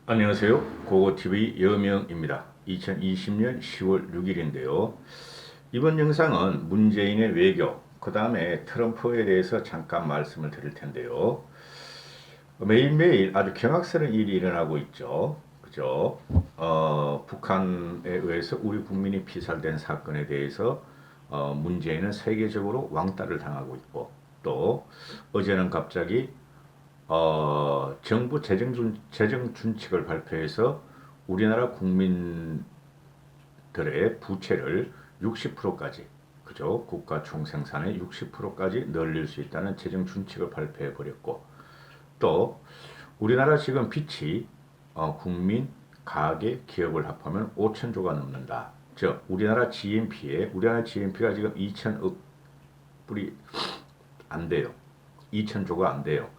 안녕하세요. 고고TV 여명입니다. 2020년 10월 6일인데요. 이번 영상은 문재인의 외교, 그 다음에 트럼프에 대해서 잠깐 말씀을 드릴 텐데요. 매일매일 아주 경악스러운 일이 일어나고 있죠. 그죠? 북한에 의해서 우리 국민이 피살된 사건에 대해서 문재인은 세계적으로 왕따를 당하고 있고, 또 어제는 갑자기 정부 재정 준칙을 발표해서 우리나라 국민들의 부채를 60%까지, 그죠? 국가 총생산의 60%까지 늘릴 수 있다는 재정 준칙을 발표해 버렸고, 또 우리나라 지금 빚이 국민, 가계, 기업을 합하면 5천조가 넘는다. 즉 우리나라 GNP가 지금 2천억 불이 안 돼요. 2천조가 안 돼요.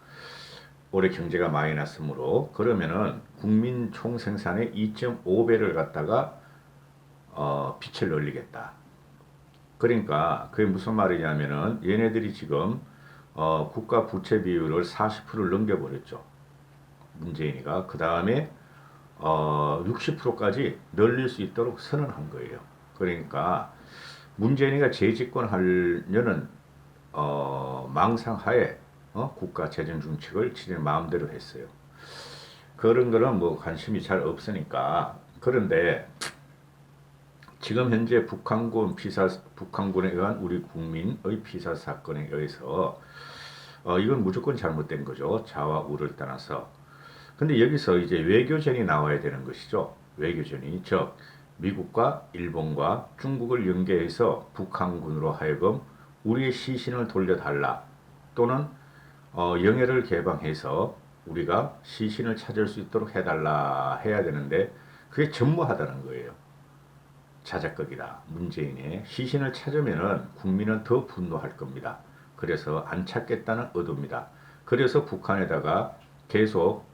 올해 경제가 마이너스므로. 그러면은 국민 총생산의 2.5배를 갖다가 빚을 늘리겠다. 그러니까 그게 무슨 말이냐면은 얘네들이 지금 국가 부채 비율을 40%를 넘겨버렸죠. 문재인이가. 그 다음에 60%까지 늘릴 수 있도록 선언한 거예요. 그러니까 문재인이가 재집권하려는 망상하에 국가 재정 준칙을 지네 마음대로 했어요. 그런 거는 뭐 관심이 잘 없으니까. 그런데 지금 현재 북한군에 의한 우리 국민의 피살 사건에 의해서 이건 무조건 잘못된 거죠. 자와 우를 떠나서. 근데 여기서 이제 외교전이 나와야 되는 것이죠. 외교전이. 즉 미국과 일본과 중국을 연계해서 북한군으로 하여금 우리의 시신을 돌려달라, 또는 영해를 개방해서 우리가 시신을 찾을 수 있도록 해달라 해야 되는데, 그게 전무하다는 거예요. 자작극이다. 문재인의 시신을 찾으면은 국민은 더 분노할 겁니다. 그래서 안 찾겠다는 의도입니다. 그래서 북한에다가 계속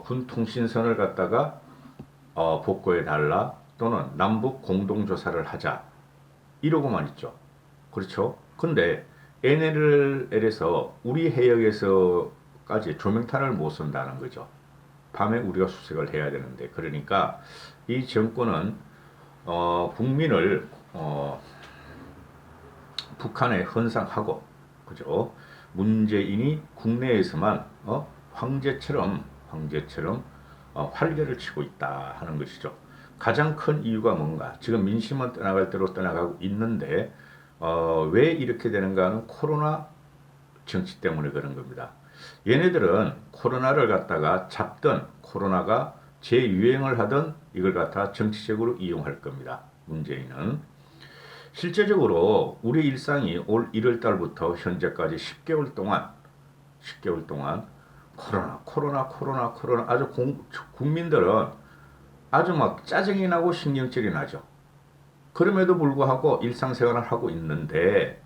군 통신선을 갖다가 복구해 달라, 또는 남북 공동조사를 하자, 이러고만 있죠. 그렇죠? 근데 NLL에서 우리 해역에서까지 조명탄을 못 쏜다는 거죠. 밤에 우리가 수색을 해야 되는데. 그러니까 이 정권은 국민을 북한에 헌상하고, 그죠? 문재인이 국내에서만 황제처럼 활개를 치고 있다 하는 것이죠. 가장 큰 이유가 뭔가? 지금 민심은 떠나갈 대로 떠나가고 있는데 왜 이렇게 되는가 하는 코로나 정치 때문에 그런 겁니다. 얘네들은 코로나를 갖다가 잡든, 코로나가 재유행을 하든 이걸 갖다 정치적으로 이용할 겁니다. 문재인은. 실제적으로 우리 일상이 올 1월 달부터 현재까지 10개월 동안 코로나 아주 국민들은 아주 막 짜증이 나고 신경질이 나죠. 그럼에도 불구하고 일상생활을 하고 있는데,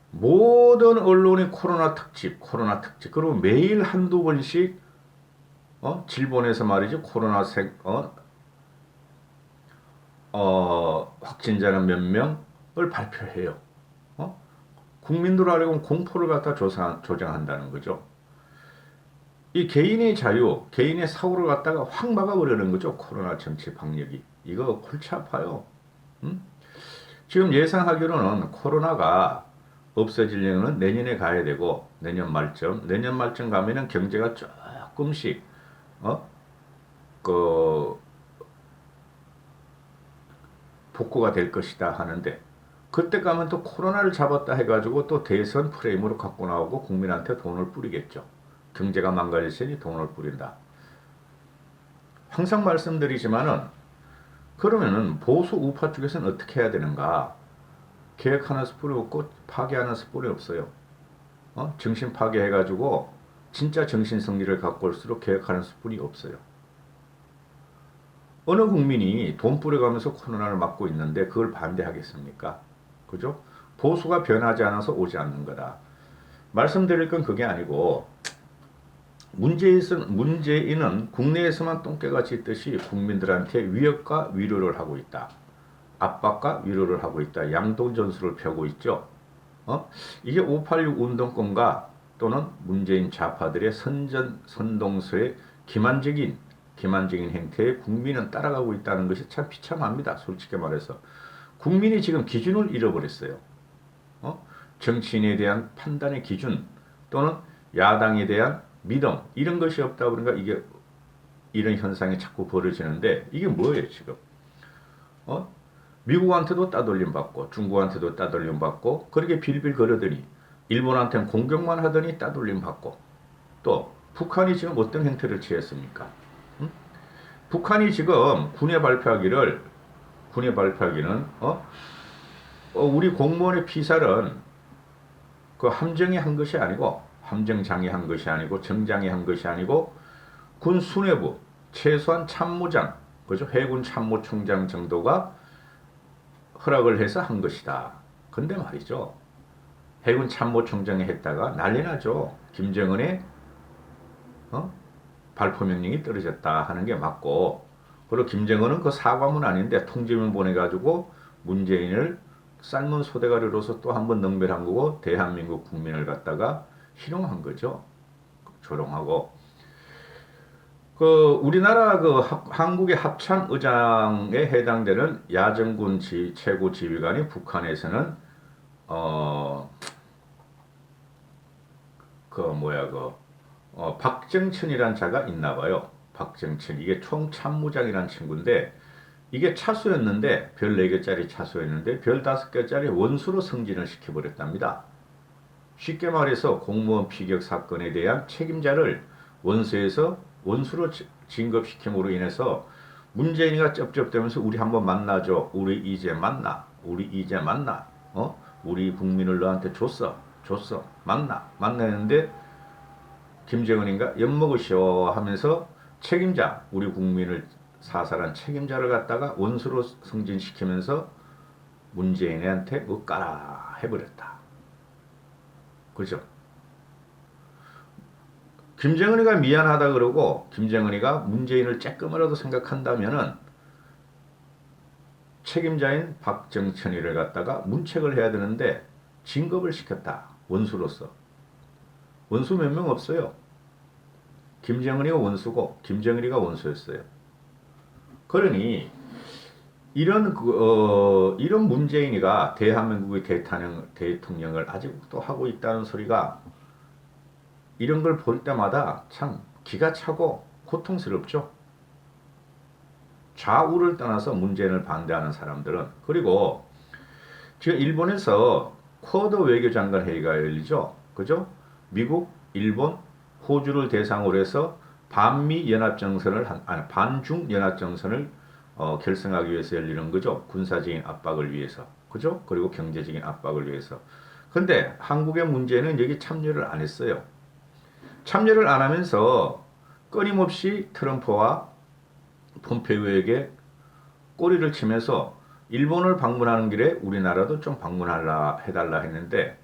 모든 언론이 코로나 특집, 그리고 매일 한두 번씩 질본에서 말이죠, 확진자는 몇 명을 발표해요. 국민들 하려고 공포를 갖다 조장한다는 거죠. 이 개인의 자유, 개인의 사고를 갖다가 확 막아버리는 거죠. 코로나 정치 방역이. 이거 골치 아파요. 지금 예상하기로는 코로나가 없어지려면 내년에 가야 되고, 내년 말쯤 가면은 경제가 조금씩 복구가 될 것이다 하는데, 그때 가면 또 코로나를 잡았다 해가지고 또 대선 프레임으로 갖고 나오고 국민한테 돈을 뿌리겠죠. 경제가 망가졌으니 돈을 뿌린다. 항상 말씀드리지만은, 그러면은 보수 우파 쪽에서는 어떻게 해야 되는가? 계획하는 스뿔이 없고 파괴하는 스뿔이 없어요. 정신 파괴해가지고 진짜 정신승리를 갖고 올수록 계획하는 스뿔이 없어요. 어느 국민이 돈 뿌려가면서 코로나를 막고 있는데 그걸 반대하겠습니까? 그죠? 보수가 변하지 않아서 오지 않는 거다. 말씀드릴 건 그게 아니고, 문재인은 국내에서만 똥개가 짖듯이 국민들한테 위협과 위로를 하고 있다. 압박과 위로를 하고 있다. 양동전술을 펴고 있죠. 이게 586 운동권과 또는 문재인 좌파들의 선동서의 기만적인 행태에 국민은 따라가고 있다는 것이 참 비참합니다. 솔직히 말해서. 국민이 지금 기준을 잃어버렸어요. 정치인에 대한 판단의 기준 또는 야당에 대한 믿음 이런 것이 없다 보니까 이런 현상이 자꾸 벌어지는데 이게 뭐예요 지금? 미국한테도 따돌림 받고 중국한테도 따돌림 받고 그렇게 빌빌 거려더니 일본한테는 공격만 하더니 따돌림 받고 또 북한이 지금 어떤 행태를 취했습니까? 북한이 지금 군에 발표하기는 우리 공무원의 피살은 그 함정이 한 것이 아니고 함정장이 한 것이 아니고 정장이 한 것이 아니고 군 수뇌부 최소한 참모장 그죠 해군 참모총장 정도가 허락을 해서 한 것이다. 근데 말이죠. 해군 참모총장이 했다가 난리 나죠. 김정은의 발포 명령이 떨어졌다 하는 게 맞고 그리고 김정은은 그 사과문 아닌데 통지문 보내가지고 문재인을 삶은 소대가리로서 또 한 번 능멸한 거고 대한민국 국민을 갖다가 희롱한 거죠. 조롱하고 그 우리나라 한국의 합참의장에 해당되는 야정군 최고 지휘관이 북한에서는 박정천이라는 자가 있나 봐요. 박정천 이게 총참모장이라는 친구인데 이게 차수였는데 별 4개짜리 차수였는데 별 5개짜리 원수로 승진을 시켜버렸답니다. 쉽게 말해서 공무원 피격 사건에 대한 책임자를 원수에서 원수로 진급시킴으로 인해서 문재인이가 쩝쩝대면서 우리 한번 만나줘. 우리 이제 만나. 우리 국민을 너한테 줬어. 만나 했는데 김정은인가 엿먹으시오 하면서 책임자 우리 국민을 사살한 책임자를 갖다가 원수로 승진시키면서 문재인한테 까라 해버렸다. 그죠? 김정은이가 미안하다 그러고 김정은이가 문재인을 쬐끔이라도 생각한다면은 책임자인 박정천이를 갖다가 문책을 해야 되는데 진급을 시켰다. 원수로서. 원수 몇 명 없어요. 김정은이가 원수고 김정은이가 원수였어요. 그러니 이런 문재인이가 대한민국의 대통령을 아직도 하고 있다는 소리가 이런 걸 볼 때마다 참 기가 차고 고통스럽죠. 좌우를 떠나서 문재인을 반대하는 사람들은 그리고 지금 일본에서 쿼드 외교장관 회의가 열리죠. 그죠? 미국, 일본, 호주를 대상으로 해서 반중 연합정선을 결성하기 위해서 열리는 거죠. 군사적인 압박을 위해서. 그죠? 그리고 경제적인 압박을 위해서. 근데 한국의 문제는 여기 참여를 안 했어요. 참여를 안 하면서 끊임없이 트럼프와 폼페이오에게 꼬리를 치면서 일본을 방문하는 길에 우리나라도 좀 해달라 했는데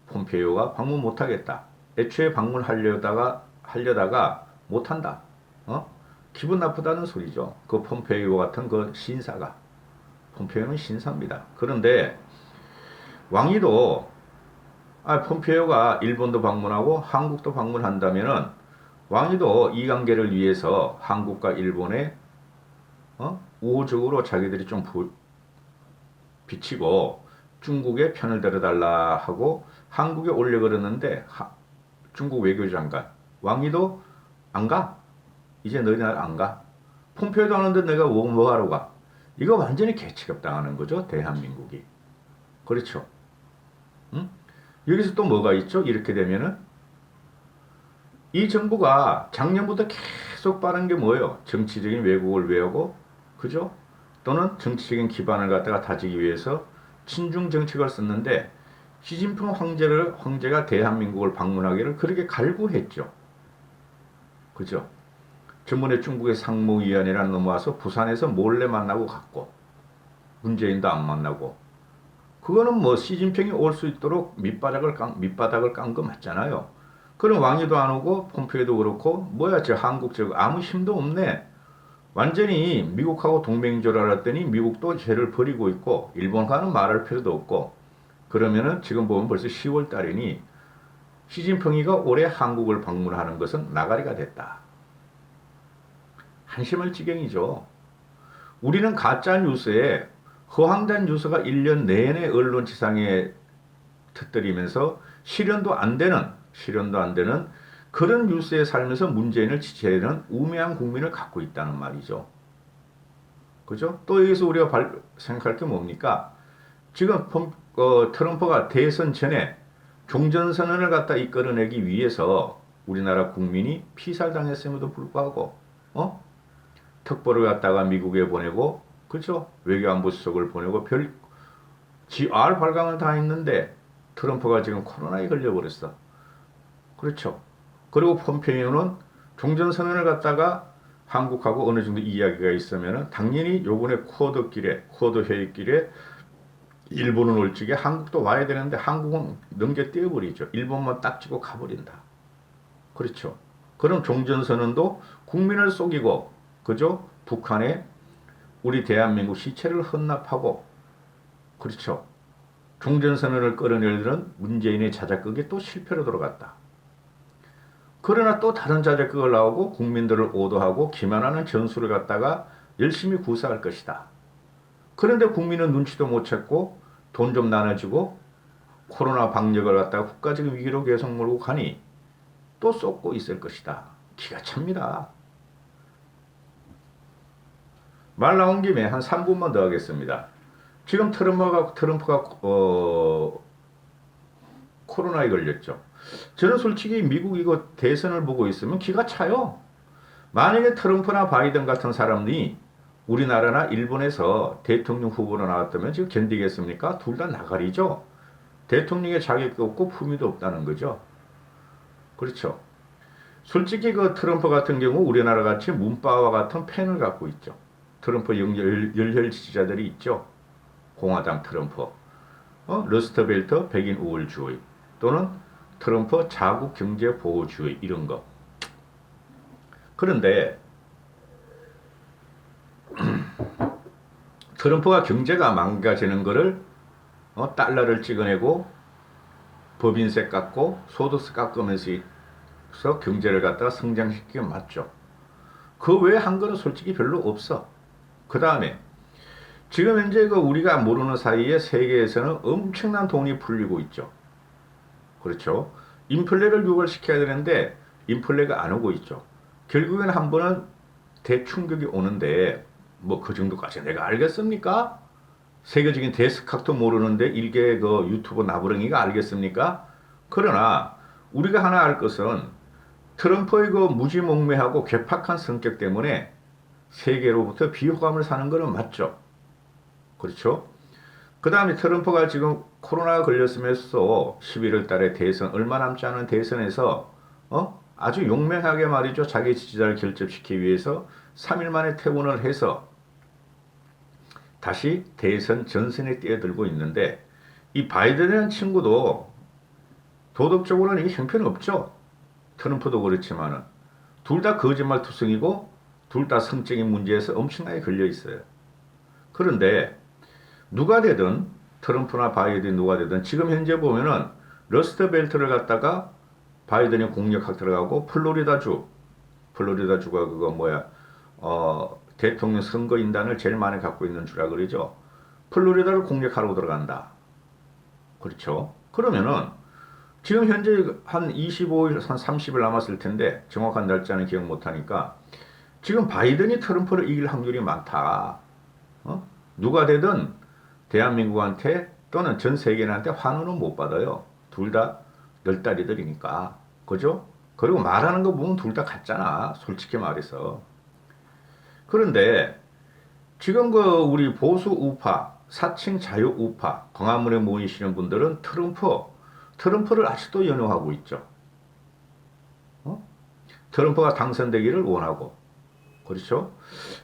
폼페이오가 방문 못하겠다. 애초에 방문하려다가 못한다. 기분 나쁘다는 소리죠. 그 폼페이오 같은 그 신사가. 폼페이오는 신사입니다. 그런데 왕이도 폼페이오가 일본도 방문하고 한국도 방문한다면은 왕이도 이 관계를 위해서 한국과 일본에 우호적으로 자기들이 좀 비치고 중국의 편을 들어달라 하고 한국에 올려 그러는데 중국 외교장관 왕이도 안 가. 이제 너희 나라 안 가. 폼페이오도 하는데 내가 뭐 하러 가. 이거 완전히 개취급 당하는 거죠. 대한민국이. 그렇죠. 응? 여기서 또 뭐가 있죠? 이렇게 되면은 이 정부가 작년부터 계속 빠른 게 뭐예요? 정치적인 왜곡을 외우고 그죠? 또는 정치적인 기반을 갖다가 다지기 위해서 친중 정책을 썼는데 시진핑 황제가 대한민국을 방문하기를 그렇게 갈구했죠. 그죠? 전번에 중국의 상무위원이라는 놈 와서 부산에서 몰래 만나고 갔고 문재인도 안 만나고 그거는 뭐 시진핑이 올 수 있도록 밑바닥을 깐 거 맞잖아요. 그럼 왕이도 안 오고 폼페이오도 그렇고 뭐야 저 한국 아무 힘도 없네. 완전히 미국하고 동맹인 줄 알았더니 미국도 쟤를 버리고 있고 일본과는 말할 필요도 없고 그러면은 지금 보면 벌써 10월 달이니 시진핑이가 올해 한국을 방문하는 것은 나가리가 됐다. 한심할 지경이죠. 우리는 가짜 뉴스에 허황된 뉴스가 1년 내내 언론 지상에 터뜨리면서 실현도 안 되는 그런 뉴스에 살면서 문재인을 지지하는 우매한 국민을 갖고 있다는 말이죠. 그죠? 또 여기서 우리가 생각할 게 뭡니까? 지금 트럼프가 대선 전에 종전선언을 갖다 이끌어내기 위해서 우리나라 국민이 피살당했음에도 불구하고 특보를 갖다가 미국에 보내고 그죠? 외교안보 수석을 보내고 GR 발광을 다 했는데 트럼프가 지금 코로나에 걸려버렸어. 그렇죠. 그리고 폼페이오는 종전선언을 갖다가 한국하고 어느 정도 이야기가 있으면 당연히 요번에 쿼드 회의길에 일본은 올 적에 한국도 와야 되는데 한국은 넘겨떼어버리죠. 일본만 딱 찍고 가버린다. 그렇죠. 그럼 종전선언도 국민을 속이고 그죠? 북한에 우리 대한민국 시체를 헌납하고 그렇죠. 종전선언을 끌어내려는 문재인의 자작극이 또 실패로 돌아갔다. 그러나 또 다른 자작극을 나오고 국민들을 오도하고 기만하는 전술을 갖다가 열심히 구사할 것이다. 그런데 국민은 눈치도 못 챘고 돈 좀 나눠주고 코로나 방역을 갖다가 국가적인 위기로 계속 몰고 가니 또 쏟고 있을 것이다. 기가 찹니다. 말 나온 김에 한 3분만 더 하겠습니다. 지금 트럼프가 코로나에 걸렸죠. 저는 솔직히 미국 이거 대선을 보고 있으면 기가 차요. 만약에 트럼프나 바이든 같은 사람이 우리나라나 일본에서 대통령 후보로 나왔다면 지금 견디겠습니까? 둘 다 나가리죠. 대통령의 자격도 없고 품위도 없다는 거죠. 그렇죠. 솔직히 그 트럼프 같은 경우 우리나라 같이 문바와 같은 팬을 갖고 있죠. 트럼프 열혈 지지자들이 있죠. 공화당 트럼프, 러스트벨트 백인 우월주의 또는 트럼프 자국 경제 보호주의 이런 거. 그런데 트럼프가 경제가 망가지는 거를 달러를 찍어내고 법인세 깎고 소득세 깎으면서 경제를 갖다가 성장시키기 맞죠. 그 외에 한 거는 솔직히 별로 없어. 그 다음에 지금 현재 우리가 모르는 사이에 세계에서는 엄청난 돈이 풀리고 있죠. 그렇죠. 인플레를 유발시켜야 되는데 인플레가 안 오고 있죠. 결국엔 한 번은 대충격이 오는데 뭐 그 정도까지 내가 알겠습니까? 세계적인 데스크도 모르는데 일개 그 유튜브 나부랭이가 알겠습니까? 그러나 우리가 하나 알 것은 트럼프의 그 무지몽매하고 괴팍한 성격 때문에 세계로부터 비호감을 사는 것은 맞죠. 그렇죠? 그 다음에 트럼프가 지금 코로나가 걸렸으면서 11월 달에 대선, 얼마 남지 않은 대선에서, 아주 용맹하게 말이죠. 자기 지지자를 결집시키기 위해서 3일 만에 퇴원을 해서 다시 대선 전선에 뛰어들고 있는데, 이 바이든이라는 친구도 도덕적으로는 이게 형편없죠. 트럼프도 그렇지만은. 둘 다 거짓말 투성이고, 둘 다 성적인 문제에서 엄청나게 걸려 있어요. 그런데, 누가 되든 트럼프나 바이든 누가 되든 지금 현재 보면은 러스트벨트를 갖다가 바이든이 공격하고 들어가고 플로리다주가 대통령 선거인단을 제일 많이 갖고 있는 주라 그러죠. 플로리다를 공격하러 들어간다. 그렇죠. 그러면은 지금 현재 한 25일, 한 30일 남았을 텐데 정확한 날짜는 기억 못하니까 지금 바이든이 트럼프를 이길 확률이 많다. 누가 되든 대한민국한테 또는 전 세계인한테 환호는 못 받아요. 둘 다 널다리들이니까. 그죠? 그리고 말하는 거 보면 둘 다 같잖아. 솔직히 말해서. 그런데 지금 우리 보수 우파, 사칭 자유 우파, 광화문에 모이시는 분들은 트럼프를 아직도 연호하고 있죠. 트럼프가 당선되기를 원하고. 그렇죠?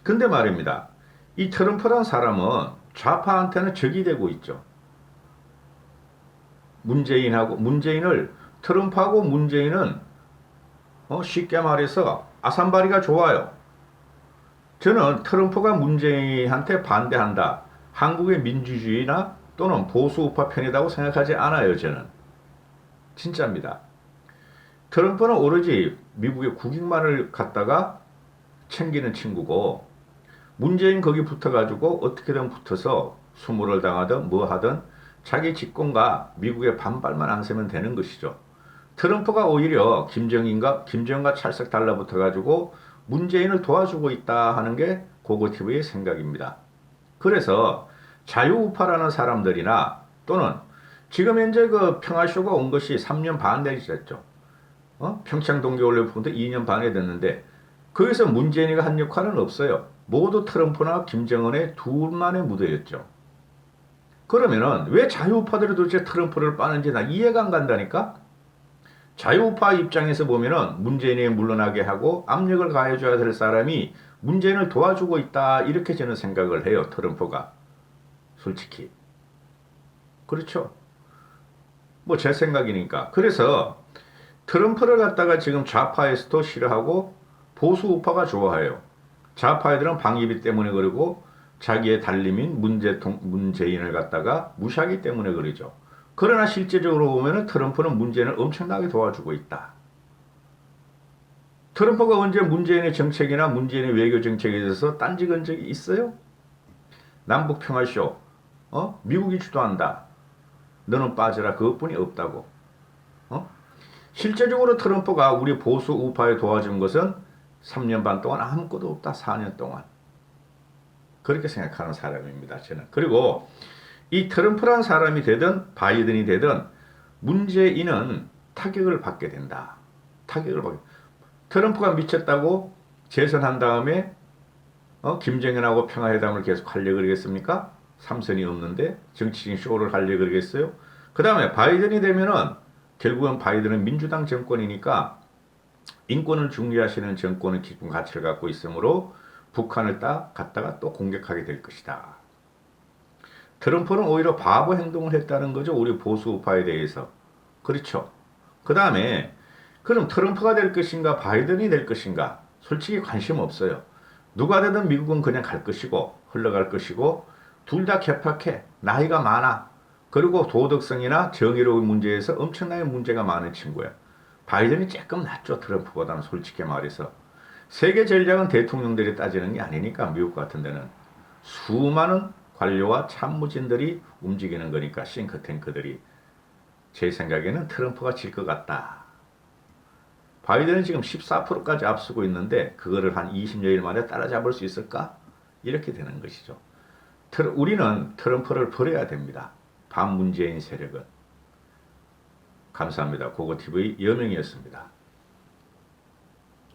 근데 말입니다. 이 트럼프란 사람은 좌파한테는 적이 되고 있죠. 트럼프하고 문재인은 쉽게 말해서 아산바리가 좋아요. 저는 트럼프가 문재인한테 반대한다. 한국의 민주주의나 또는 보수우파 편이라고 생각하지 않아요. 저는. 진짜입니다. 트럼프는 오로지 미국의 국익만을 갖다가 챙기는 친구고 문재인 거기 붙어가지고 어떻게든 붙어서 수모를 당하든 뭐 하든 자기 집권과 미국의 반발만 안 세면 되는 것이죠. 트럼프가 오히려 김정은과 찰싹 달라붙어가지고 문재인을 도와주고 있다 하는 게 고고TV의 생각입니다. 그래서 자유우파라는 사람들이나 또는 지금 현재 그 평화쇼가 온 것이 3년 반 되셨죠. 평창 동계올림픽부터 2년 반이 됐는데 거기서 문재인이가 한 역할은 없어요. 모두 트럼프나 김정은의 둘만의 무대였죠. 그러면은 왜 자유우파들이 도대체 트럼프를 빠는지 나 이해가 안 간다니까? 자유우파 입장에서 보면은 문재인이 물러나게 하고 압력을 가해줘야 될 사람이 문재인을 도와주고 있다 이렇게 저는 생각을 해요. 트럼프가 솔직히 그렇죠. 뭐 제 생각이니까. 그래서 트럼프를 갖다가 지금 좌파에서도 싫어하고 보수 우파가 좋아해요. 좌파애들은 방위비 때문에 그러고 자기의 달림인 문재인을 갖다가 무시하기 때문에 그러죠. 그러나 실제적으로 보면 트럼프는 문재인을 엄청나게 도와주고 있다. 트럼프가 언제 문재인의 정책이나 문재인의 외교 정책에 대해서 딴지건 적이 있어요? 남북 평화쇼, 미국이 주도한다. 너는 빠져라. 그것뿐이 없다고. 실제적으로 트럼프가 우리 보수 우파에 도와준 것은 3년 반 동안 아무것도 없다. 4년 동안. 그렇게 생각하는 사람입니다. 저는. 그리고 이 트럼프란 사람이 되든 바이든이 되든 문재인은 타격을 받게 된다. 타격을 받게. 트럼프가 미쳤다고 재선한 다음에 김정은하고 평화회담을 계속 하려고 그러겠습니까? 3선이 없는데 정치적인 쇼를 하려고 그러겠어요? 그 다음에 바이든이 되면은 결국은 바이든은 민주당 정권이니까 인권을 중요하시는 정권의 기본 가치를 갖고 있으므로 북한을 갖다가 또 공격하게 될 것이다. 트럼프는 오히려 바보 행동을 했다는 거죠. 우리 보수 우파에 대해서. 그렇죠. 그 다음에 그럼 트럼프가 될 것인가 바이든이 될 것인가 솔직히 관심 없어요. 누가 되든 미국은 그냥 갈 것이고 흘러갈 것이고 둘 다 개팍해. 나이가 많아. 그리고 도덕성이나 정의로운 문제에서 엄청나게 문제가 많은 친구야. 바이든이 조금 낫죠. 트럼프보다는 솔직히 말해서. 세계 전략은 대통령들이 따지는 게 아니니까 미국 같은 데는. 수많은 관료와 참모진들이 움직이는 거니까 싱크탱크들이. 제 생각에는 트럼프가 질 것 같다. 바이든은 지금 14%까지 앞서고 있는데 그거를 한 20여일 만에 따라잡을 수 있을까? 이렇게 되는 것이죠. 우리는 트럼프를 버려야 됩니다. 반문재인 세력은. 감사합니다. 고고TV 여명이었습니다.